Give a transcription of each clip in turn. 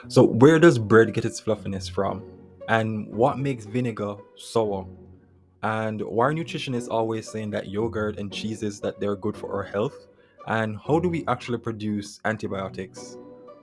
So, where does bread get its fluffiness from? And what makes vinegar sour? And why are nutritionists always saying that yogurt and cheeses that they're good for our health? And how do we actually produce antibiotics?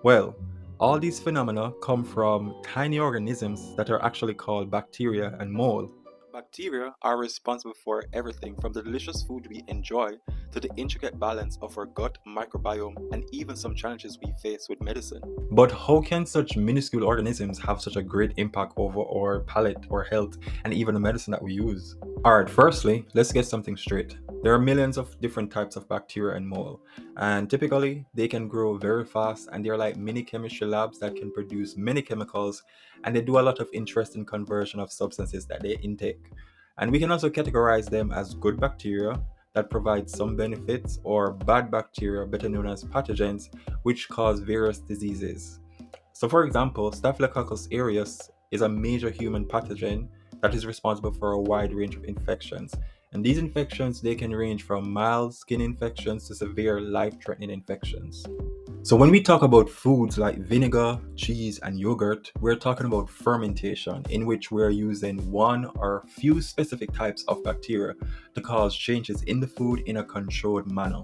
Well, all these phenomena come from tiny organisms that are actually called bacteria and mold. Bacteria are responsible for everything from the delicious food we enjoy to the intricate balance of our gut microbiome and even some challenges we face with medicine. But how can such minuscule organisms have such a great impact over our palate, our health, and even the medicine that we use? Alright, firstly, let's get something straight. There are millions of different types of bacteria and mold, and typically they can grow very fast and they're like mini chemistry labs that can produce many chemicals, and they do a lot of interesting conversion of substances that they intake. And we can also categorize them as good bacteria that provide some benefits or bad bacteria, better known as pathogens, which cause various diseases. So, for example, Staphylococcus aureus is a major human pathogen that is responsible for a wide range of infections. And these infections they can range from mild skin infections to severe life-threatening infections. So when we talk about foods like vinegar, cheese, and yogurt, we're talking about fermentation, in which we're using one or few specific types of bacteria to cause changes in the food in a controlled manner.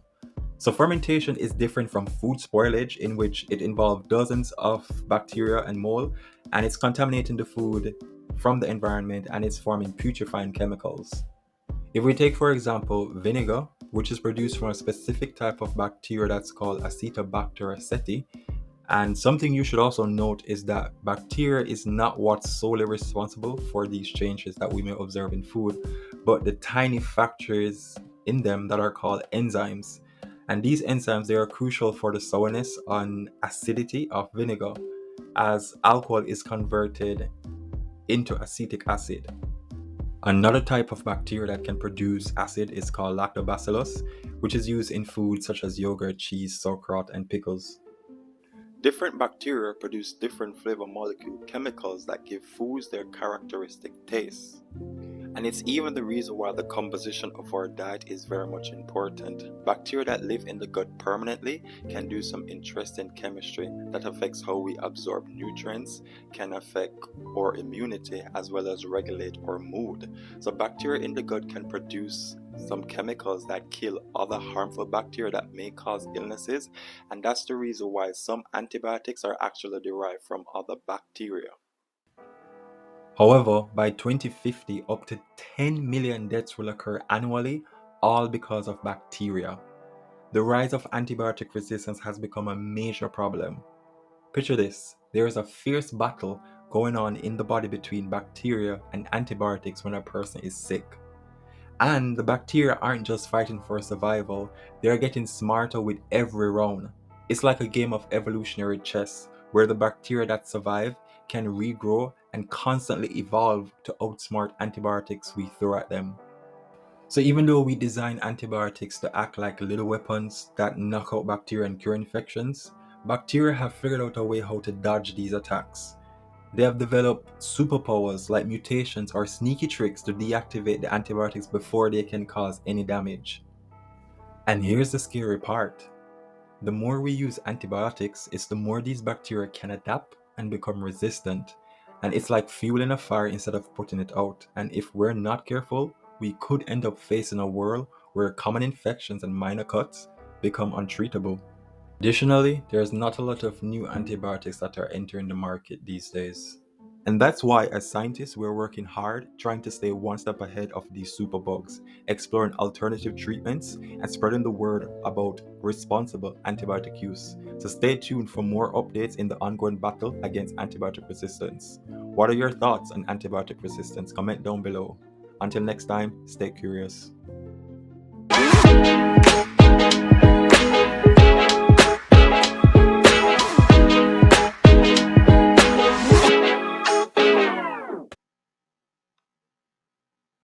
So fermentation is different from food spoilage, in which it involves dozens of bacteria and mold, and it's contaminating the food from the environment and it's forming putrefying chemicals. If we take, for example, vinegar, which is produced from a specific type of bacteria that's called Acetobacter aceti, and something you should also note is that bacteria is not what's solely responsible for these changes that we may observe in food, but the tiny factors in them that are called enzymes. And these enzymes they are crucial for the sourness and acidity of vinegar, as alcohol is converted into acetic acid. Another type of bacteria that can produce acid is called lactobacillus, which is used in foods such as yogurt, cheese, sauerkraut, and pickles. Different bacteria produce different flavor molecule chemicals that give foods their characteristic taste. And it's even the reason why the composition of our diet is very much important. Bacteria that live in the gut permanently can do some interesting chemistry that affects how we absorb nutrients, can affect our immunity as well as regulate our mood. So bacteria in the gut can produce some chemicals that kill other harmful bacteria that may cause illnesses, and that's the reason why some antibiotics are actually derived from other bacteria. However, by 2050, up to 10 million deaths will occur annually, all because of bacteria. The rise of antibiotic resistance has become a major problem. Picture this, there is a fierce battle going on in the body between bacteria and antibiotics when a person is sick. And the bacteria aren't just fighting for survival, they are getting smarter with every round. It's like a game of evolutionary chess where the bacteria that survive can regrow and constantly evolve to outsmart antibiotics we throw at them. So even though we design antibiotics to act like little weapons that knock out bacteria and cure infections, bacteria have figured out a way how to dodge these attacks. They have developed superpowers like mutations or sneaky tricks to deactivate the antibiotics before they can cause any damage. And here's the scary part. The more we use antibiotics, it's the more these bacteria can adapt and become resistant. And it's like fueling a fire instead of putting it out. And if we're not careful, we could end up facing a world where common infections and minor cuts become untreatable. Additionally, there's not a lot of new antibiotics that are entering the market these days. And that's why, as scientists, we're working hard trying to stay one step ahead of these superbugs, exploring alternative treatments, and spreading the word about responsible antibiotic use. So stay tuned for more updates in the ongoing battle against antibiotic resistance. What are your thoughts on antibiotic resistance? Comment down below. Until next time, stay curious.